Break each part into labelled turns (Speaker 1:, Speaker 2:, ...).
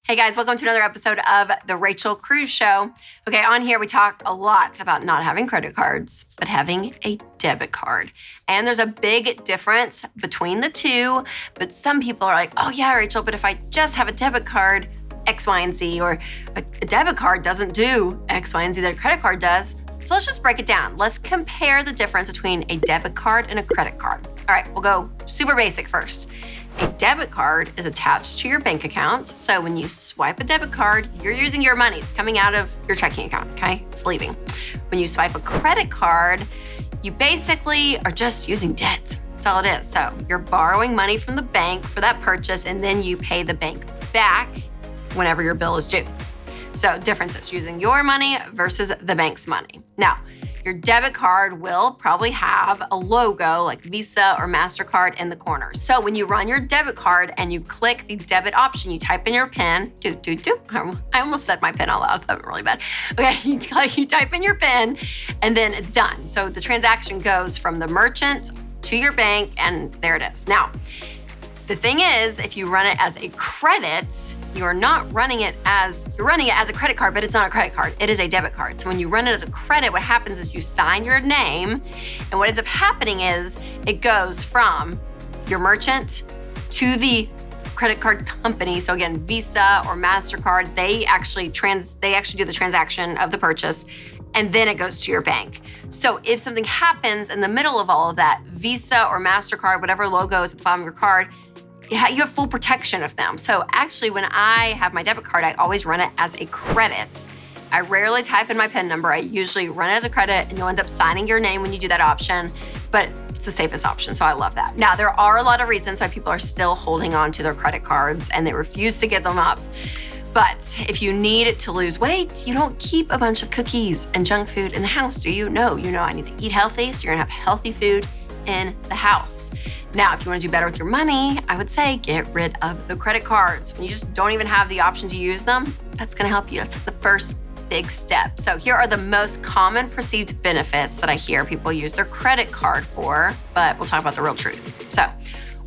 Speaker 1: Hey guys, welcome to another episode of the Rachel Cruze Show. Okay, on here we talk a lot about not having credit cards, but having a debit card. And there's a big difference between the two, but some people are like, oh yeah, Rachel, but if I just have a debit card, X, Y, and Z, or a debit card doesn't do X, Y, and Z that a credit card does. So let's just break it down. Let's compare the difference between a debit card and a credit card. All right, we'll go super basic first. A debit card is attached to your bank account. So when you swipe a debit card, you're using your money. It's coming out of your checking account, okay? It's leaving. When you swipe a credit card, you basically are just using debt. That's all it is. So you're borrowing money from the bank for that purchase, and then you pay the bank back whenever your bill is due. So differences, using your money versus the bank's money. Now, your debit card will probably have a logo like Visa or MasterCard in the corner. So when you run your debit card and you click the debit option, you type in your PIN, I almost said my PIN out loud, that was really bad. Okay, you type in your PIN and then it's done. So the transaction goes from the merchant to your bank and there it is. Now, the thing is, if you run it as a credit, you're running it as a credit card, but it's not a credit card. It is a debit card. So when you run it as a credit, what happens is you sign your name, and what ends up happening is it goes from your merchant to the credit card company. So again, Visa or MasterCard, they actually do the transaction of the purchase, and then it goes to your bank. So if something happens in the middle of all of that, Visa or MasterCard, whatever logo is at the bottom of your card, you have full protection of them. So actually, when I have my debit card, I always run it as a credit. I rarely type in my PIN number. I usually run it as a credit, and you'll end up signing your name when you do that option, but it's the safest option, so I love that. Now, there are a lot of reasons why people are still holding on to their credit cards, and they refuse to give them up. But if you need to lose weight, you don't keep a bunch of cookies and junk food in the house, do you? No, you know I need to eat healthy, so you're gonna have healthy food in the house. Now, if you want to do better with your money, I would say get rid of the credit cards. When you just don't even have the option to use them, that's going to help you. That's the first big step. So here are the most common perceived benefits that I hear people use their credit card for, but we'll talk about the real truth. So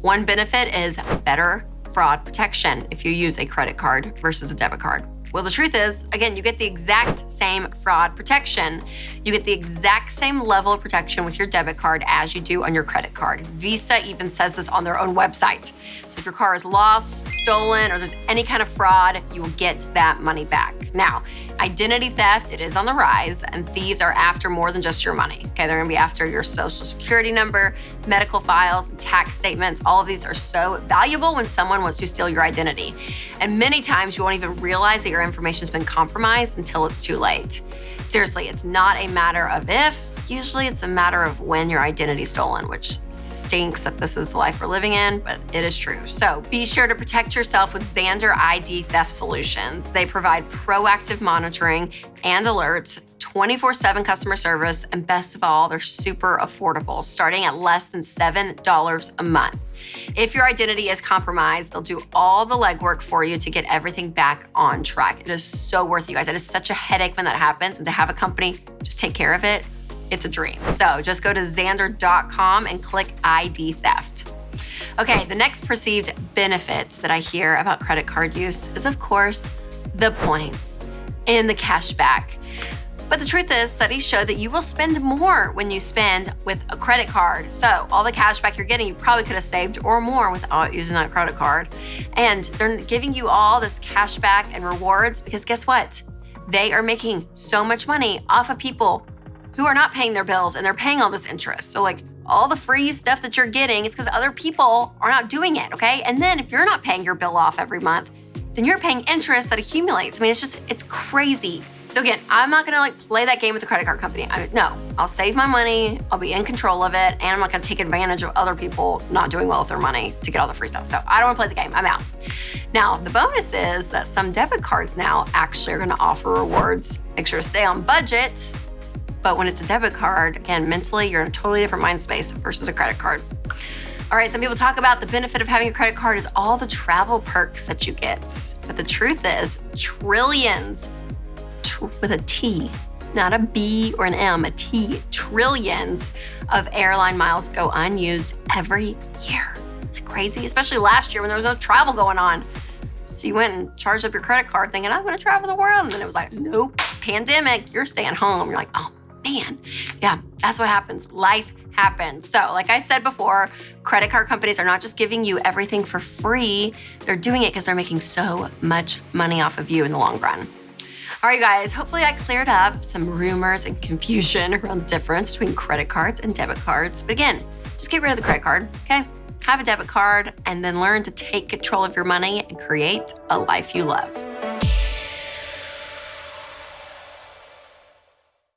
Speaker 1: one benefit is better fraud protection if you use a credit card versus a debit card. Well, the truth is, again, you get the exact same fraud protection. You get the exact same level of protection with your debit card as you do on your credit card. Visa even says this on their own website. So if your car is lost, stolen, or there's any kind of fraud, you will get that money back. Now, identity theft, it is on the rise, and thieves are after more than just your money. Okay, they're gonna be after your social security number, medical files, and tax statements. All of these are so valuable when someone wants to steal your identity. And many times you won't even realize that your information has been compromised until it's too late. Seriously, it's not a matter of if, usually it's a matter of when your identity is stolen, which stinks that this is the life we're living in, but it is true. So be sure to protect yourself with Zander ID Theft Solutions. They provide proactive monitoring and alerts, 24/7 customer service, and best of all, they're super affordable, starting at less than $7 a month. If your identity is compromised, they'll do all the legwork for you to get everything back on track. It is so worth it, you guys. It is such a headache when that happens, and to have a company just take care of it, it's a dream. So just go to Zander.com and click ID theft. Okay, the next perceived benefits that I hear about credit card use is, of course, the points and the cashback. But the truth is, studies show that you will spend more when you spend with a credit card. So all the cash back you're getting, you probably could have saved or more without using that credit card. And they're giving you all this cash back and rewards because guess what? They are making so much money off of people who are not paying their bills and they're paying all this interest. So like all the free stuff that you're getting, it's because other people are not doing it, okay? And then if you're not paying your bill off every month, then you're paying interest that accumulates. I mean, it's crazy. So again, I'm not gonna play that game with the credit card company. No, I'll save my money, I'll be in control of it, and I'm not gonna take advantage of other people not doing well with their money to get all the free stuff. So I don't wanna play the game, I'm out. Now, the bonus is that some debit cards now actually are gonna offer rewards. Make sure to stay on budget, but when it's a debit card, again, mentally, you're in a totally different mind space versus a credit card. All right, some people talk about the benefit of having a credit card is all the travel perks that you get. But the truth is, trillions, with a T, not a B or an M, a T, trillions of airline miles go unused every year. Isn't that crazy? Especially last year when there was no travel going on. So you went and charged up your credit card thinking, I'm gonna travel the world. And then it was like, nope, pandemic, you're staying home. You're like, oh man, yeah, that's what happens. Life happens. So like I said before, credit card companies are not just giving you everything for free. They're doing it because they're making so much money off of you in the long run. All right, you guys, hopefully I cleared up some rumors and confusion around the difference between credit cards and debit cards. But again, just get rid of the credit card, okay? Have a debit card and then learn to take control of your money and create a life you love.